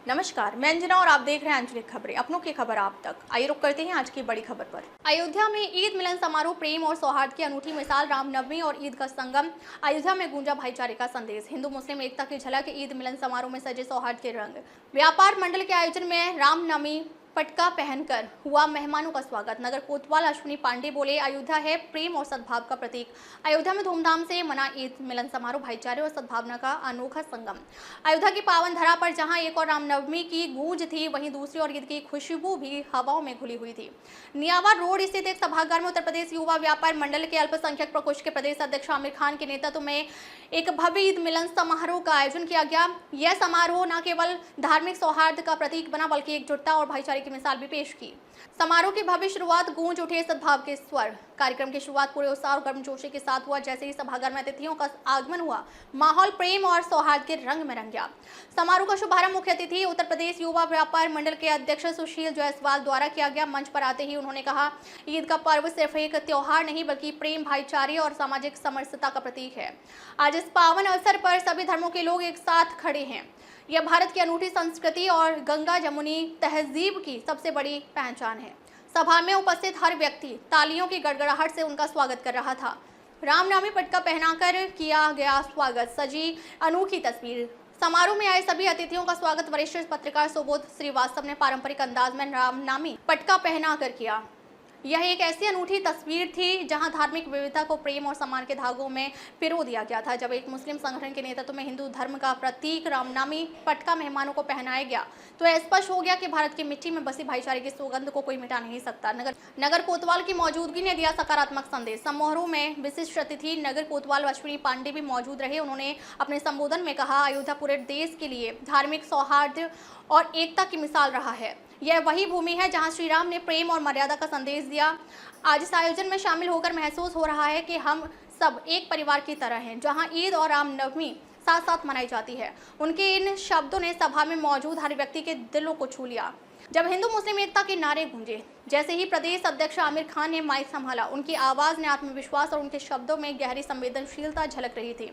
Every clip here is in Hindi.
नमस्कार, मैं अंजना और आप देख रहे हैं आंचलिक खबरें, अपनों की खबर आप तक। आइए रुक करते हैं आज की बड़ी खबर पर। अयोध्या में ईद मिलन समारोह, प्रेम और सौहार्द की अनूठी मिसाल, रामनवमी और ईद का संगम। अयोध्या में गूंजा भाईचारे का संदेश, हिंदू मुस्लिम एकता की झलक, ईद मिलन समारोह में सजे सौहार्द के रंग। व्यापार मंडल के आयोजन में रामनवमी पटका पहनकर हुआ मेहमानों का स्वागत। नगर कोतवाल अश्विनी पांडे बोले, अयोध्या है प्रेम और सद्भाव का प्रतीक। अयोध्या में धूमधाम से मना ईद मिलन समारोह, भाईचारे और सद्भावना का अनोखा संगम। अयोध्या की पावन धरा पर जहां एक और रामनवमी की गूंज थी, वहीं दूसरी और ईद की खुशबू भी हवाओं में घुली हुई थी। नियावा रोड स्थित एक सभागार में उत्तर प्रदेश युवा व्यापार मंडल के अल्पसंख्यक प्रकोष्ठ के प्रदेश अध्यक्ष आमिर खान के नेतृत्व में एक भव्य ईद मिलन समारोह का आयोजन किया गया। यह समारोह न केवल धार्मिक सौहार्द का प्रतीक बना, बल्कि एकजुटता और भाईचारे की मिसाल भी पेश की। समारोह की भव्य शुरुआत गूंज उठे सद्भाव के स्वर। कार्यक्रम की शुरुआत पूरे उत्साह और गर्मजोशी के साथ हुआ। जैसे ही सभागार में अतिथियों का आगमन हुआ, माहौल प्रेम और सौहार्द के रंग में रंग गया। समारोह का शुभारंभ मुख्य अतिथि उत्तर प्रदेश युवा व्यापार मंडल के अध्यक्ष सुशील जायसवाल द्वारा किया गया। मंच पर आते ही उन्होंने कहा, ईद का पर्व सिर्फ एक त्योहार नहीं, बल्कि प्रेम, भाईचारे और सामाजिक समरसता का प्रतीक है। आज इस पावन अवसर पर सभी धर्मों के लोग एक साथ खड़े हैं। यह भारत की अनूठी संस्कृति और गंगा जमुनी तहजीब की सबसे बड़ी पहचान है। सभा में उपस्थित हर व्यक्ति तालियों की गड़गड़ाहट से उनका स्वागत कर रहा था। रामनवमी पटका पहनाकर किया गया स्वागत, सजी अनोखी तस्वीर। समारोह में आए सभी अतिथियों का स्वागत वरिष्ठ पत्रकार सुबोध श्रीवास्तव ने पारंपरिक अंदाज में रामनवमी पटका पहनाकर किया। यह एक ऐसी अनूठी तस्वीर थी जहां धार्मिक विविधता को प्रेम और सम्मान के धागों में पिरो दिया गया था। जब एक मुस्लिम संगठन के नेतृत्व में हिंदू धर्म का प्रतीक रामनवमी पटका मेहमानों को पहनाया गया, तो स्पष्ट हो गया कि भारत की मिट्टी में बसी भाईचारे की सुगंध को कोई मिटा नहीं सकता। नगर कोतवाल की मौजूदगी ने दिया सकारात्मक संदेश। समारोह में विशिष्ट अतिथि नगर कोतवाल अश्विनी पांडे भी मौजूद रहे। उन्होंने अपने संबोधन में कहा, अयोध्या पूरे देश के लिए धार्मिक सौहार्द और एकता की मिसाल रहा है। यह वही भूमि है जहां श्री राम ने प्रेम और मर्यादा का संदेश दिया। आज इस आयोजन में शामिल होकर महसूस हो रहा है कि हम सब एक परिवार की तरह हैं, जहां ईद और रामनवमी साथ साथ मनाई जाती है। उनके इन शब्दों ने सभा में मौजूद हर व्यक्ति के दिलों को छू लिया। जब हिंदू मुस्लिम एकता के नारे गूंजे, जैसे ही प्रदेश अध्यक्ष आमिर खान ने माइक संभाला, उनकी आवाज ने आत्मविश्वास और उनके शब्दों में गहरी संवेदनशीलता झलक रही थी।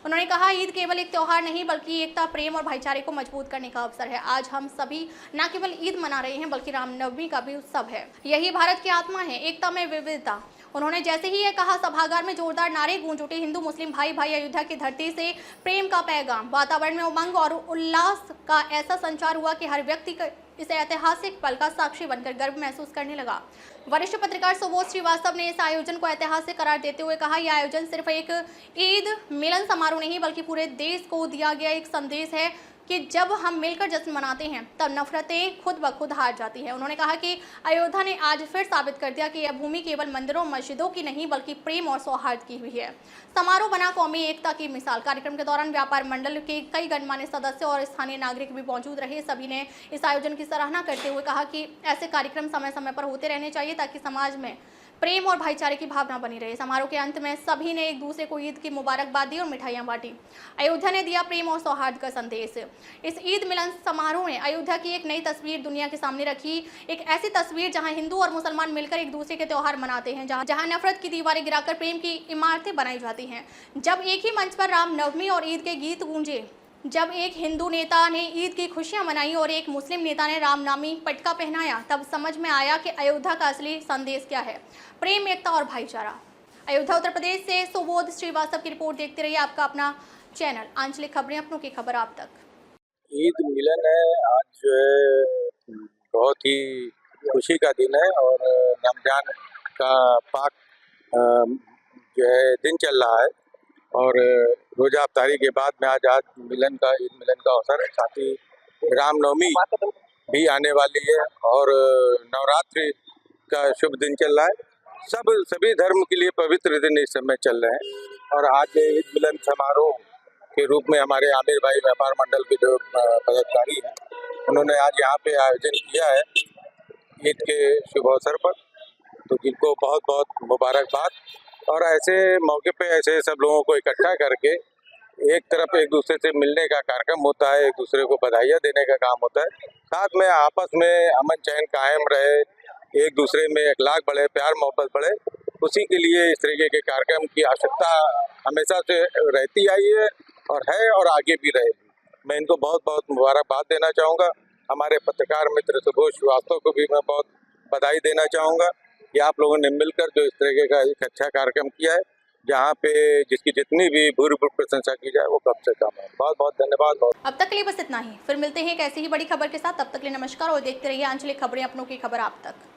उन्होंने कहा, ईद केवल एक त्योहार नहीं, बल्कि एकता, प्रेम और भाईचारे को मजबूत करने का अवसर है। आज हम सभी न केवल ईद मना रहे हैं, बल्कि रामनवमी का भी उत्सव है। यही भारत की आत्मा है, एकता में विविधता। उन्होंने जैसे ही ये कहा, सभागार में जोरदार नारे गूंज उठे। हिंदू मुस्लिम भाई भाई, अयोध्या की धरती से प्रेम का पैगाम। वातावरण में उमंग और उल्लास का ऐसा संचार हुआ कि हर व्यक्ति इस ऐतिहासिक पल का साक्षी बनकर गर्व महसूस करने लगा। वरिष्ठ पत्रकार सुबोध श्रीवास्तव ने इस आयोजन को ऐतिहासिक करार देते हुए कहा, यह आयोजन सिर्फ एक ईद मिलन समारोह नहीं, बल्कि पूरे देश को दिया गया एक संदेश है कि जब हम मिलकर जश्न मनाते हैं, तब नफरतें खुद ब खुद हार जाती हैं। उन्होंने कहा कि अयोध्या ने आज फिर साबित कर दिया कि यह भूमि केवल मंदिरों मस्जिदों की नहीं, बल्कि प्रेम और सौहार्द की हुई है। समारोह बना कौमी एकता की मिसाल। कार्यक्रम के दौरान व्यापार मंडल के कई गणमान्य सदस्य और स्थानीय नागरिक भी मौजूद रहे। सभी ने इस आयोजन की सराहना करते हुए कहा कि ऐसे कार्यक्रम समय समय पर होते रहने चाहिए, ताकि समाज में प्रेम और भाईचारे की भावना बनी रहे। समारोह के अंत में सभी ने एक दूसरे को ईद की मुबारकबाद दी और मिठाइयां बांटी। अयोध्या ने दिया प्रेम और सौहार्द का संदेश। इस ईद मिलन समारोह ने अयोध्या की एक नई तस्वीर दुनिया के सामने रखी। एक ऐसी तस्वीर जहां हिंदू और मुसलमान मिलकर एक दूसरे के त्योहार मनाते हैं, जहां नफरत की दीवारें गिराकर प्रेम की इमारतें बनाई जाती हैं। जब एक ही मंच पर रामनवमी और ईद के गीत गूंजे, जब एक हिंदू नेता ने ईद की खुशियां मनाई और एक मुस्लिम नेता ने रामनवमी पटका पहनाया, तब समझ में आया कि अयोध्या का असली संदेश क्या है, प्रेम, एकता और भाईचारा। अयोध्या उत्तर प्रदेश से सुबोध श्रीवास्तव की रिपोर्ट। देखते रहिए आपका अपना चैनल आंचलिक खबरें, अपनों की खबर आप तक। ईद मिलन है आज, जो है बहुत ही खुशी का दिन है और रमजान का पाक जो है दिन चल रहा है और रोजा अफ्तारी के बाद में आज ईद मिलन का अवसर है। साथ ही रामनवमी भी आने वाली है और नवरात्रि का शुभ दिन चल रहा है। सभी धर्म के लिए पवित्र दिन इस समय चल रहे हैं और आज ईद मिलन समारोह के रूप में हमारे आमिर भाई व्यापार मंडल के जो पदाधिकारी हैं, उन्होंने आज यहाँ पे आयोजन किया है ईद के शुभ अवसर पर, तो जिनको बहुत बहुत मुबारकबाद। और ऐसे मौके पे ऐसे सब लोगों को इकट्ठा करके एक तरफ एक दूसरे से मिलने का कार्यक्रम होता है, एक दूसरे को बधाइयाँ देने का काम होता है, साथ में आपस में अमन चैन कायम रहे, एक दूसरे में अखलाक बढ़े, प्यार मोहब्बत बढ़े, उसी के लिए इस तरीके के कार्यक्रम की आवश्यकता हमेशा से रहती आई है और आगे भी रहेगी। मैं इनको बहुत बहुत मुबारकबाद देना चाहूँगा हमारे पत्रकार मित्र सुबोध श्रीवास्तव को भी मैं बहुत बधाई देना चाहूँगा कि आप लोगों ने मिलकर जो इस तरीके का एक अच्छा कार्यक्रम किया है, जहाँ पे जिसकी जितनी भी भूरि प्रशंसा की जाए वो कम से कम है। बहुत बहुत धन्यवाद। अब तक के लिए बस इतना ही, फिर मिलते हैं एक ऐसी ही बड़ी खबर के साथ। तब तक के लिए नमस्कार और देखते रहिए आंचलिक खबरें, अपनों की खबर आप तक।